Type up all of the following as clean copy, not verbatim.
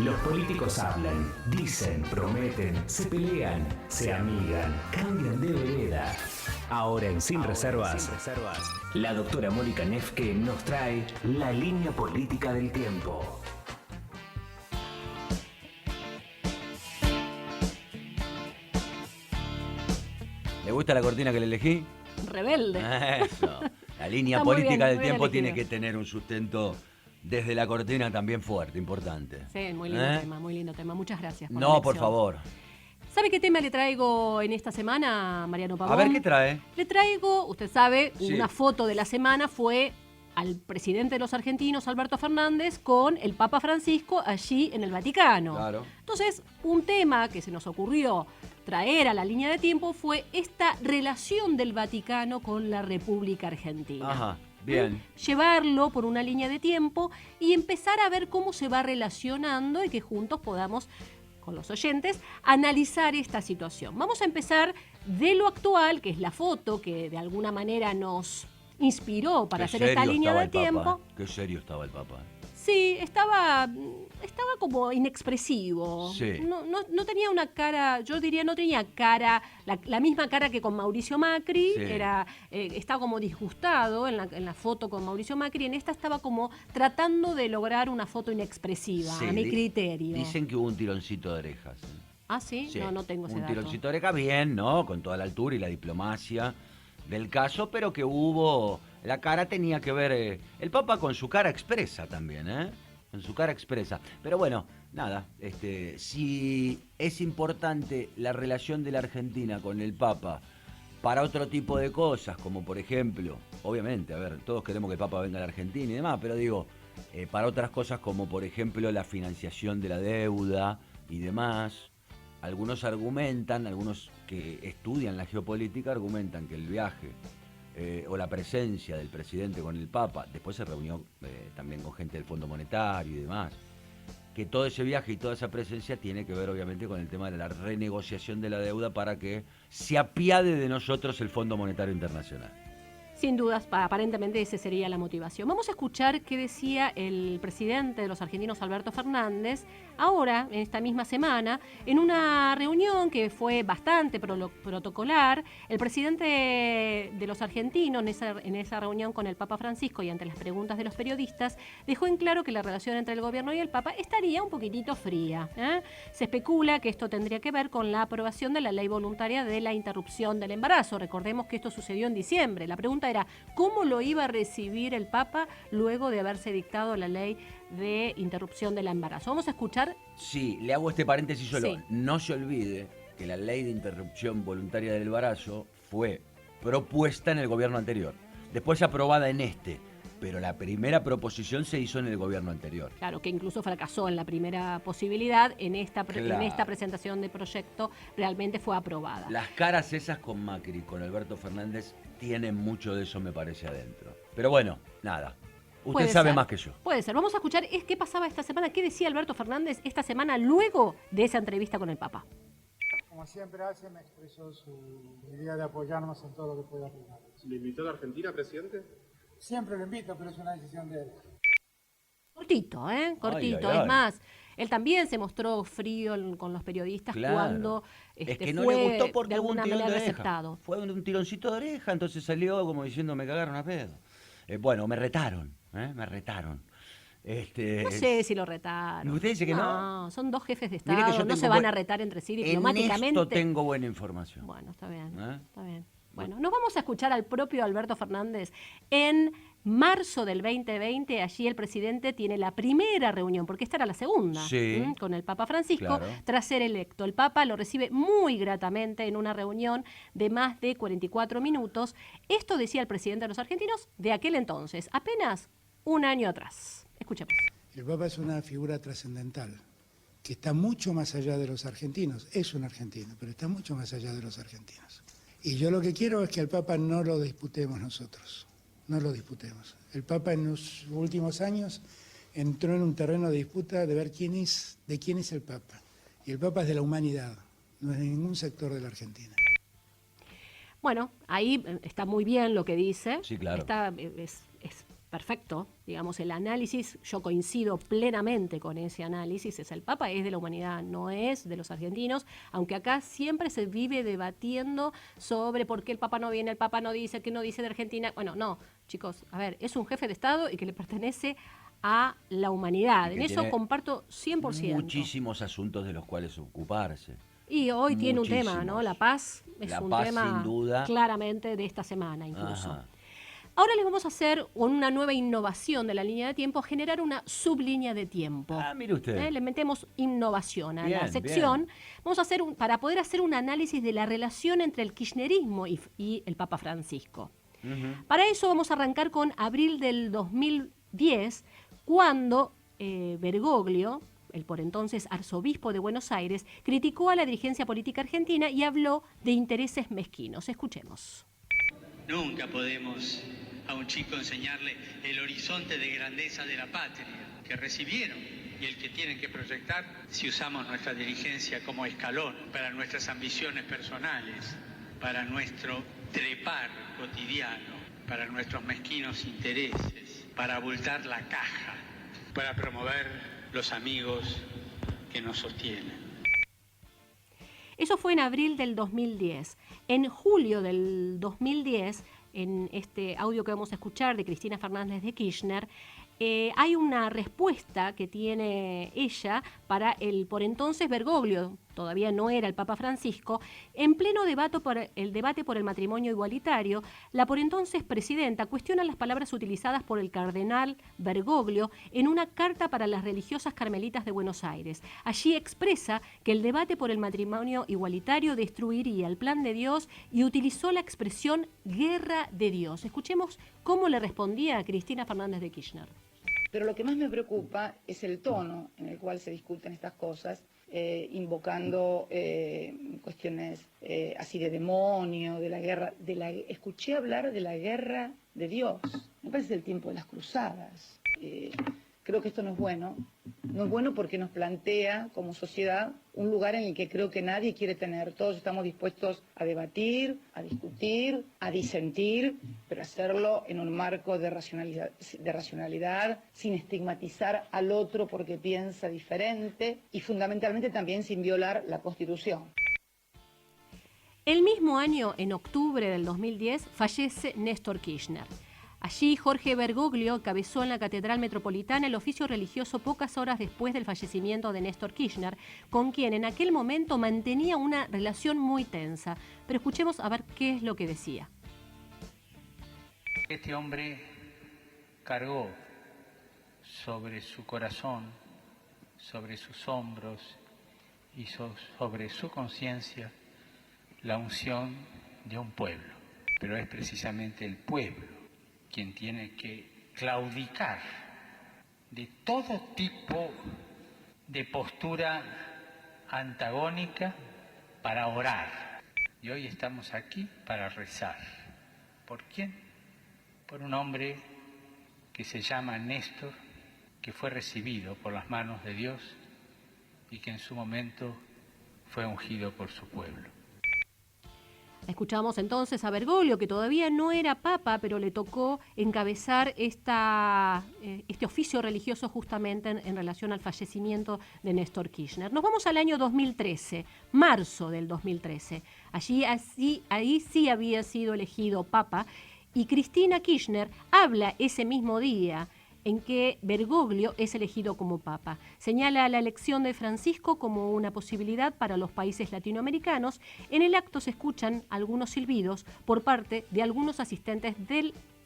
Los políticos hablan, dicen, prometen, se pelean, se amigan, cambian de vereda. Ahora en Sin Reservas, la doctora Mónica Nefke nos trae la línea política del tiempo. ¿Le gusta la cortina que le elegí? Rebelde. Eso. La línea Está muy política bien, del tiempo elegido. tiene que tener un sustento desde la cortina también fuerte, importante. Sí, muy lindo tema, muy lindo tema. Muchas gracias por la No, por elección. favor. ¿Sabe qué tema le traigo en esta semana, Mariano Pavón? A ver, ¿qué trae? Le traigo, usted sabe, Sí. una foto de la semana fue al presidente de los argentinos, Alberto Fernández, con el Papa Francisco allí en el Vaticano. Claro. Entonces, un tema que se nos ocurrió traer a la línea de tiempo fue esta relación del Vaticano con la República Argentina. Ajá, bien. Llevarlo por una línea de tiempo y empezar a ver cómo se va relacionando y que juntos podamos, con los oyentes, analizar esta situación. Vamos a empezar de lo actual, que es la foto que de alguna manera nos inspiró para hacer esta línea de tiempo. Qué serio estaba el Papa. Sí, estaba como inexpresivo. Sí. No tenía una cara, yo diría, no tenía cara, la misma cara que con Mauricio Macri. Sí. Estaba como disgustado en la foto con Mauricio Macri. En esta estaba como tratando de lograr una foto inexpresiva, Sí, a mi criterio. Dicen que hubo un tironcito de orejas. ¿Ah, sí? Sí, No tengo ese un dato. tironcito de orejas, bien, ¿no? Con toda la altura y la diplomacia del caso, pero que hubo... La cara tenía que ver... el Papa con su cara expresa también, ¿eh? Con su cara expresa. Pero bueno, nada, si es importante la relación de la Argentina con el Papa para otro tipo de cosas, como por ejemplo, obviamente, a ver, todos queremos que el Papa venga a la Argentina y demás, pero digo, para otras cosas como por ejemplo la financiación de la deuda y demás, algunos que estudian la geopolítica argumentan que el viaje o la presencia del presidente con el Papa, después se reunió también con gente del Fondo Monetario y demás, que todo ese viaje y toda esa presencia tiene que ver obviamente con el tema de la renegociación de la deuda para que se apiade de nosotros el Fondo Monetario Internacional. Sin dudas, aparentemente esa sería la motivación. Vamos a escuchar qué decía el presidente de los argentinos, Alberto Fernández, ahora, en esta misma semana, en una reunión que fue bastante protocolar. El presidente de los argentinos, en esa reunión con el Papa Francisco y ante las preguntas de los periodistas, dejó en claro que la relación entre el gobierno y el Papa estaría un poquitito fría. Se especula que esto tendría que ver con la aprobación de la ley voluntaria de la interrupción del embarazo. Recordemos que esto sucedió en diciembre. La pregunta era cómo lo iba a recibir el Papa luego de haberse dictado la ley de interrupción del embarazo. Vamos a escuchar. Sí, le hago este paréntesis solo. Sí. No se olvide que la ley de interrupción voluntaria del embarazo fue propuesta en el gobierno anterior, después aprobada en este, pero la primera proposición se hizo en el gobierno anterior. Claro, que incluso fracasó en la primera posibilidad. En esta presentación de proyecto realmente fue aprobada. Las caras esas con Macri, con Alberto Fernández, tienen mucho de eso, me parece, adentro. Pero bueno, nada. Usted Puede sabe ser, más que yo. Puede ser. Vamos a escuchar qué pasaba esta semana, qué decía Alberto Fernández esta semana luego de esa entrevista con el Papa. Como siempre hace, me expresó su idea de apoyarnos en todo lo que pueda apoyar. ¿Le invitó a la Argentina, presidente? Siempre lo invito, pero es una decisión de él. Cortito, cortito. Ay, ay, ay. Es más, él también se mostró frío con los periodistas Claro. cuando Es que no fue le gustó porque de hubo un alguna tirón de manera oreja. aceptado. Fue un tironcito de oreja, entonces salió como diciendo me cagaron a pedo. Bueno, me retaron, me retaron. No sé si lo retaron. ¿Usted dice que no? No, son dos jefes de Mire que Estado, yo no tengo se van a retar entre sí diplomáticamente. En esto tengo buena información. Bueno, está bien, ¿Eh? está bien. Bueno, nos vamos a escuchar al propio Alberto Fernández. En marzo del 2020, allí el presidente tiene la primera reunión, porque esta era la segunda, Sí. con el Papa Francisco, Claro. tras ser electo. El Papa lo recibe muy gratamente en una reunión de más de 44 minutos. Esto decía el presidente de los argentinos de aquel entonces, apenas un año atrás. Escuchemos. El Papa es una figura trascendental, que está mucho más allá de los argentinos. Es un argentino, pero está mucho más allá de los argentinos. Y yo lo que quiero es que al Papa no lo disputemos nosotros, no lo disputemos. El Papa en los últimos años entró en un terreno de disputa de ver de quién es el Papa. Y el Papa es de la humanidad, no es de ningún sector de la Argentina. Bueno, ahí está muy bien lo que dice. Sí, claro. Es perfecto, digamos, el análisis, yo coincido plenamente con ese análisis, es el Papa, es de la humanidad, no es de los argentinos, aunque acá siempre se vive debatiendo sobre por qué el Papa no viene, el Papa no dice, qué no dice de Argentina. Bueno, no, chicos, a ver, es un jefe de Estado y que le pertenece a la humanidad. En eso comparto 100%. Muchísimos asuntos de los cuales ocuparse. Y hoy tiene un tema, ¿no? La paz es un tema sin duda, claramente de esta semana incluso. Ajá. Ahora les vamos a hacer una nueva innovación de la línea de tiempo, generar una sublínea de tiempo. Ah, mire usted. Le metemos innovación a la Bien, sección. bien. Vamos a hacer para poder hacer un análisis de la relación entre el kirchnerismo y el Papa Francisco. Para eso vamos a arrancar con abril del 2010, cuando Bergoglio, el por entonces arzobispo de Buenos Aires, criticó a la dirigencia política argentina y habló de intereses mezquinos. Escuchemos. Nunca podemos a un chico enseñarle el horizonte de grandeza de la patria que recibieron y el que tienen que proyectar si usamos nuestra dirigencia como escalón para nuestras ambiciones personales, para nuestro trepar cotidiano, para nuestros mezquinos intereses, para abultar la caja, para promover los amigos que nos sostienen. Eso fue en abril del 2010. En julio del 2010, en este audio que vamos a escuchar de Cristina Fernández de Kirchner, hay una respuesta que tiene ella para el por entonces Bergoglio, todavía no era el Papa Francisco, en pleno debate por el matrimonio igualitario. La por entonces presidenta cuestiona las palabras utilizadas por el cardenal Bergoglio en una carta para las religiosas carmelitas de Buenos Aires. Allí expresa que el debate por el matrimonio igualitario destruiría el plan de Dios y utilizó la expresión guerra de Dios. Escuchemos cómo le respondía a Cristina Fernández de Kirchner. Pero lo que más me preocupa es el tono en el cual se discuten estas cosas, invocando cuestiones así de demonio, de la guerra. Escuché hablar de la guerra de Dios. Me parece el tiempo de las cruzadas. Creo que esto no es bueno. No es bueno porque nos plantea como sociedad un lugar en el que creo que nadie quiere tener. Todos estamos dispuestos a debatir, a discutir, a disentir, pero hacerlo en un marco de racionalidad, sin estigmatizar al otro porque piensa diferente y fundamentalmente también sin violar la Constitución. El mismo año, en octubre del 2010, fallece Néstor Kirchner. Allí, Jorge Bergoglio encabezó en la Catedral Metropolitana el oficio religioso pocas horas después del fallecimiento de Néstor Kirchner, con quien en aquel momento mantenía una relación muy tensa. Pero escuchemos a ver qué es lo que decía. Este hombre cargó sobre su corazón, sobre sus hombros y sobre su conciencia la unción de un pueblo. Pero es precisamente el pueblo quien tiene que claudicar de todo tipo de postura antagónica para orar. Y hoy estamos aquí para rezar. ¿Por quién? Por un hombre que se llama Néstor, que fue recibido por las manos de Dios y que en su momento fue ungido por su pueblo. Escuchamos entonces a Bergoglio, que todavía no era papa, pero le tocó encabezar este oficio religioso justamente en relación al fallecimiento de Néstor Kirchner. Nos vamos al año 2013, marzo del 2013. Ahí sí había sido elegido papa y Cristina Kirchner habla ese mismo día en que Bergoglio es elegido como papa. Señala la elección de Francisco como una posibilidad para los países latinoamericanos. En el acto se escuchan algunos silbidos por parte de algunos asistentes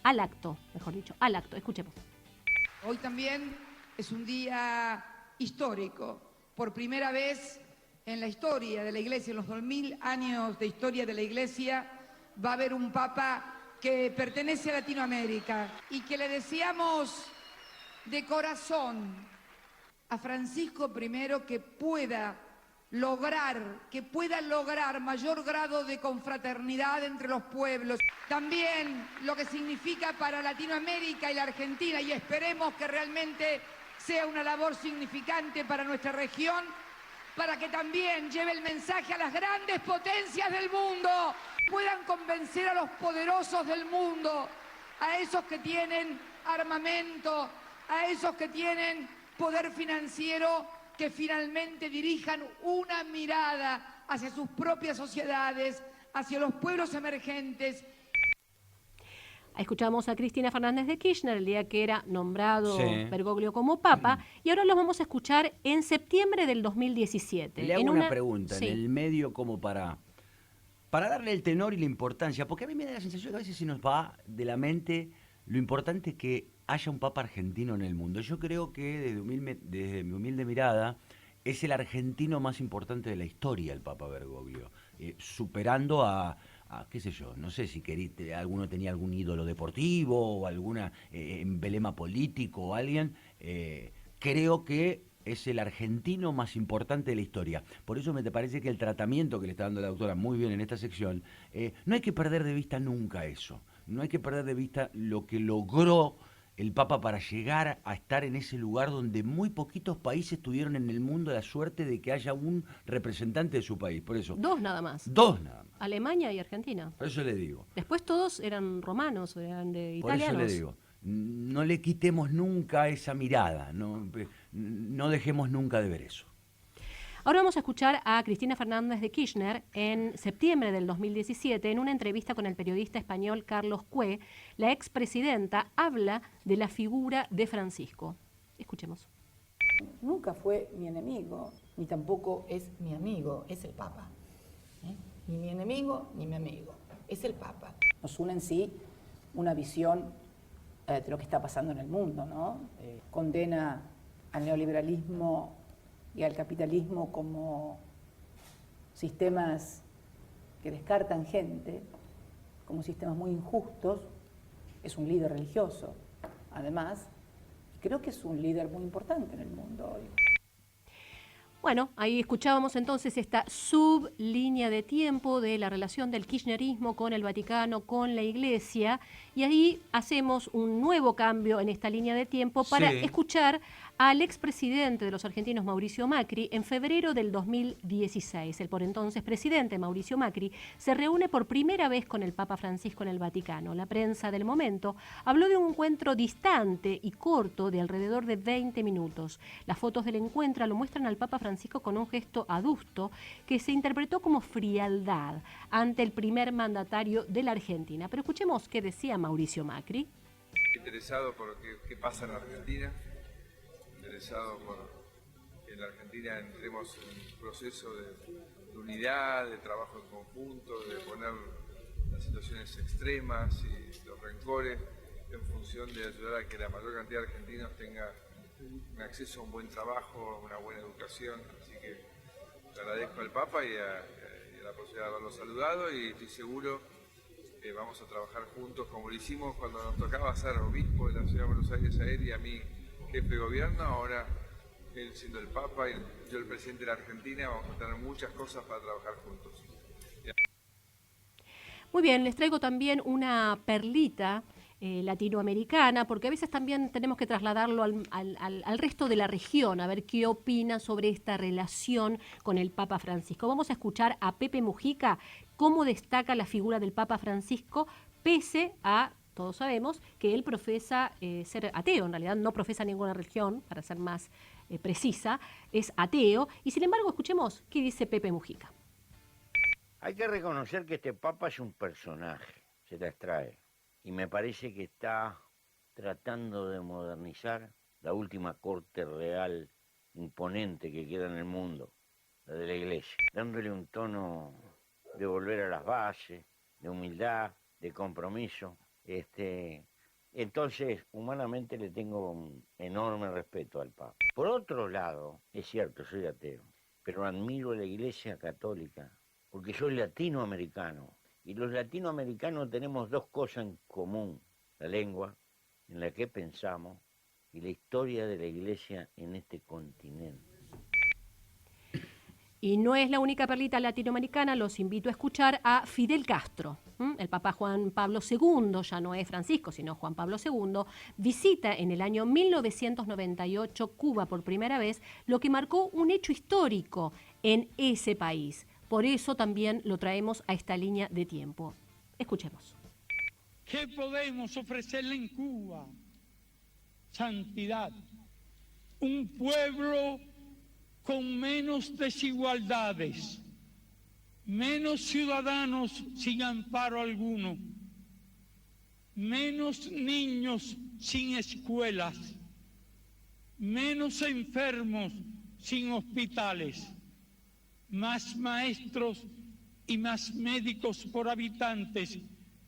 al acto. Escuchemos. Hoy también es un día histórico. Por primera vez en la historia de la Iglesia, en los 2000 años de historia de la Iglesia, va a haber un papa que pertenece a Latinoamérica y que le deseamos de corazón a Francisco primero que pueda lograr mayor grado de confraternidad entre los pueblos. También lo que significa para Latinoamérica y la Argentina, y esperemos que realmente sea una labor significante para nuestra región, para que también lleve el mensaje a las grandes potencias del mundo, puedan convencer a los poderosos del mundo, a esos que tienen armamento a esos que tienen poder financiero, que finalmente dirijan una mirada hacia sus propias sociedades, hacia los pueblos emergentes. Escuchamos a Cristina Fernández de Kirchner el día que era nombrado Sí. Bergoglio como papa, y ahora lo vamos a escuchar en septiembre del 2017. Le hago en una pregunta, Sí. en el medio como para darle el tenor y la importancia, porque a mí me da la sensación que a veces se nos va de la mente lo importante que haya un papa argentino en el mundo. Yo creo que desde mi humilde mirada es el argentino más importante de la historia, el Papa Bergoglio, superando a qué sé yo, no sé si alguno tenía algún ídolo deportivo o alguna emblema político o alguien, creo que es el argentino más importante de la historia. Por eso me parece que el tratamiento que le está dando la doctora muy bien en esta sección, no hay que perder de vista nunca eso, no hay que perder de vista lo que logró el Papa para llegar a estar en ese lugar donde muy poquitos países tuvieron en el mundo la suerte de que haya un representante de su país. Por eso, Dos nada más. dos nada más. Alemania y Argentina. Por eso le digo. Después todos eran romanos, eran de Por italianos. eso le digo. No le quitemos nunca esa mirada, no dejemos nunca de ver eso. Ahora vamos a escuchar a Cristina Fernández de Kirchner en septiembre del 2017 en una entrevista con el periodista español Carlos Cue. La expresidenta habla de la figura de Francisco. Escuchemos. Nunca fue mi enemigo, ni tampoco es mi amigo, es el Papa. Ni mi enemigo, ni mi amigo, es el Papa. Nos une en sí una visión de lo que está pasando en el mundo, ¿no? Condena al neoliberalismo y al capitalismo como sistemas que descartan gente, como sistemas muy injustos. Es un líder religioso, además, y creo que es un líder muy importante en el mundo hoy. Bueno, ahí escuchábamos entonces esta sublínea de tiempo de la relación del kirchnerismo con el Vaticano, con la Iglesia, y ahí hacemos un nuevo cambio en esta línea de tiempo para Sí. escuchar al expresidente de los argentinos, Mauricio Macri, en febrero del 2016. El por entonces presidente, Mauricio Macri, se reúne por primera vez con el Papa Francisco en el Vaticano. La prensa del momento habló de un encuentro distante y corto de alrededor de 20 minutos. Las fotos del encuentro lo muestran al Papa Francisco con un gesto adusto que se interpretó como frialdad ante el primer mandatario de la Argentina. Pero escuchemos qué decía Mauricio Macri. Interesado por qué pasa en Argentina, interesado por que en la Argentina entremos en un proceso de unidad, de trabajo en conjunto, de poner las situaciones extremas y los rencores en función de ayudar a que la mayor cantidad de argentinos tenga un acceso a un buen trabajo, a una buena educación. Así que le agradezco al Papa y a la posibilidad de haberlo saludado, y estoy seguro que vamos a trabajar juntos como lo hicimos cuando nos tocaba ser obispo de la Ciudad de Buenos Aires a él y a mí jefe de gobierno. Ahora él siendo el Papa y yo el presidente de la Argentina, vamos a tener muchas cosas para trabajar juntos. Muy bien, les traigo también una perlita latinoamericana, porque a veces también tenemos que trasladarlo al resto de la región, a ver qué opina sobre esta relación con el Papa Francisco. Vamos a escuchar a Pepe Mujica cómo destaca la figura del Papa Francisco, pese a, todos sabemos, que él profesa ser ateo, en realidad no profesa ninguna religión, para ser más precisa, es ateo, y sin embargo escuchemos qué dice Pepe Mujica. Hay que reconocer que este Papa es un personaje, se la extrae. Y me parece que está tratando de modernizar la última corte real imponente que queda en el mundo, la de la Iglesia, dándole un tono de volver a las bases, de humildad, de compromiso. Entonces, humanamente le tengo un enorme respeto al Papa. Por otro lado, es cierto, soy ateo, pero admiro a la Iglesia Católica, porque soy latinoamericano. Y los latinoamericanos tenemos dos cosas en común: la lengua en la que pensamos y la historia de la Iglesia en este continente. Y no es la única perlita latinoamericana, los invito a escuchar a Fidel Castro. El Papa Juan Pablo II, ya no es Francisco, sino Juan Pablo II, visita en el año 1998 Cuba por primera vez, lo que marcó un hecho histórico en ese país. Por eso también lo traemos a esta línea de tiempo. Escuchemos. ¿Qué podemos ofrecerle en Cuba santidad, un pueblo con menos desigualdades, menos ciudadanos sin amparo alguno, menos niños sin escuelas, menos enfermos sin hospitales, más maestros y más médicos por habitantes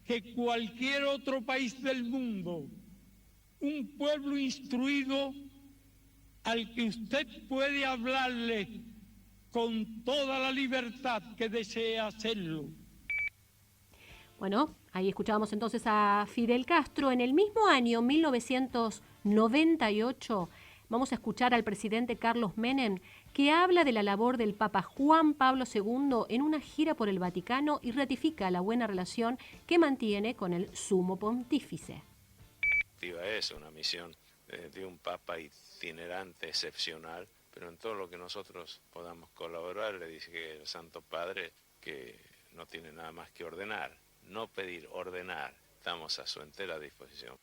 que cualquier otro país del mundo, un pueblo instruido al que usted puede hablarle con toda la libertad que desea hacerlo. Bueno, ahí escuchábamos entonces a Fidel Castro. En el mismo año, 1998, vamos a escuchar al presidente Carlos Menem, que habla de la labor del Papa Juan Pablo II en una gira por el Vaticano y ratifica la buena relación que mantiene con el Sumo Pontífice. Es una misión de un Papa itinerante, excepcional, pero en todo lo que nosotros podamos colaborar, le dice que el Santo Padre que no tiene nada más que ordenar, no pedir, ordenar. Estamos a su entera disposición.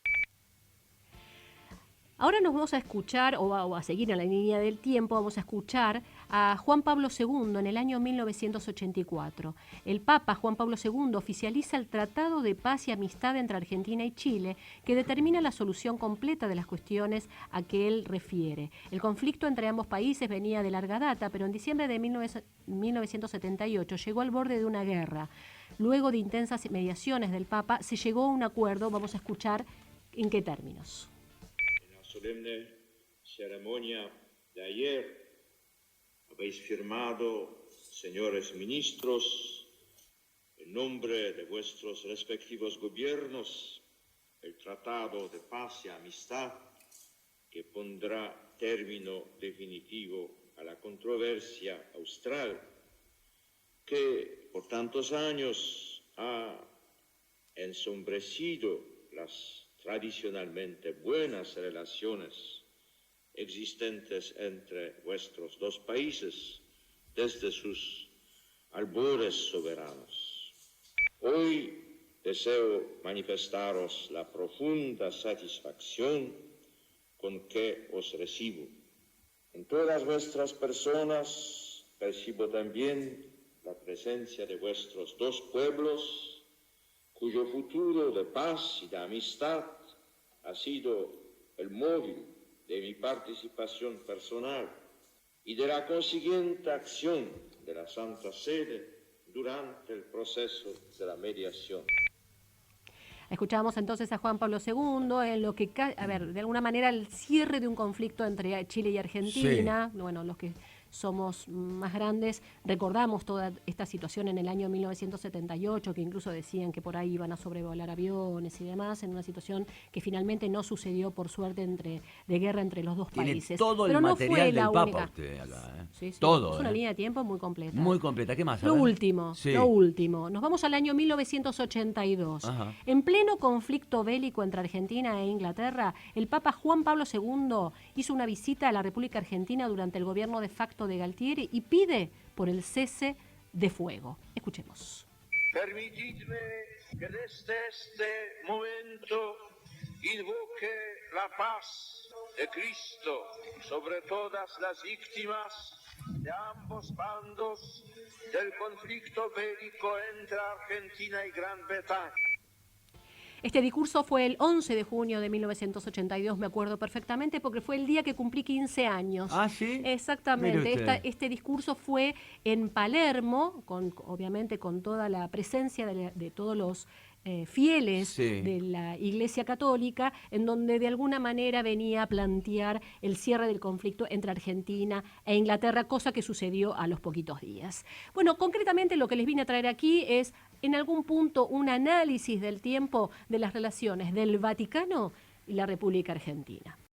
Ahora nos vamos a escuchar, o a seguir en la línea del tiempo, vamos a escuchar a Juan Pablo II en el año 1984. El Papa Juan Pablo II oficializa el Tratado de Paz y Amistad entre Argentina y Chile, que determina la solución completa de las cuestiones a que él refiere. El conflicto entre ambos países venía de larga data, pero en diciembre de 1978 llegó al borde de una guerra. Luego de intensas mediaciones del Papa, se llegó a un acuerdo. Vamos a escuchar en qué términos. Solemne ceremonia de ayer habéis firmado, señores ministros, en nombre de vuestros respectivos gobiernos, el Tratado de Paz y Amistad que pondrá término definitivo a la controversia austral que por tantos años ha ensombrecido las tradicionalmente buenas relaciones existentes entre vuestros dos países desde sus albores soberanos. Hoy deseo manifestaros la profunda satisfacción con que os recibo. En todas vuestras personas percibo también la presencia de vuestros dos pueblos, cuyo futuro de paz y de amistad ha sido el móvil de mi participación personal y de la consiguiente acción de la Santa Sede durante el proceso de la mediación. Escuchábamos entonces a Juan Pablo II en lo que, de alguna manera el cierre de un conflicto entre Chile y Argentina. Sí. Bueno, los que somos más grandes recordamos toda esta situación en el año 1978, que incluso decían que por ahí iban a sobrevolar aviones y demás, en una situación que finalmente no sucedió, por suerte, de guerra entre los dos países. Todo pero el no material fue del la Papa única. Usted acá, ¿eh? Sí, sí. Todo. Es una línea de tiempo muy completa. Muy completa. ¿Qué más? Lo último. Nos vamos al año 1982. Ajá. En pleno conflicto bélico entre Argentina e Inglaterra, el Papa Juan Pablo II hizo una visita a la República Argentina durante el gobierno de facto de Galtieri y pide por el cese de fuego. Escuchemos. Permitidme que desde este momento invoque la paz de Cristo sobre todas las víctimas de ambos bandos del conflicto bélico entre Argentina y Gran Bretaña. Este discurso fue el 11 de junio de 1982, me acuerdo perfectamente, porque fue el día que cumplí 15 años. ¿Ah, sí? Exactamente. Este discurso fue en Palermo, obviamente con toda la presencia de todos los fieles de la Iglesia Católica, en donde de alguna manera venía a plantear el cierre del conflicto entre Argentina e Inglaterra, cosa que sucedió a los poquitos días. Bueno, concretamente lo que les vine a traer aquí es, en algún punto, un análisis del tiempo de las relaciones del Vaticano y la República Argentina.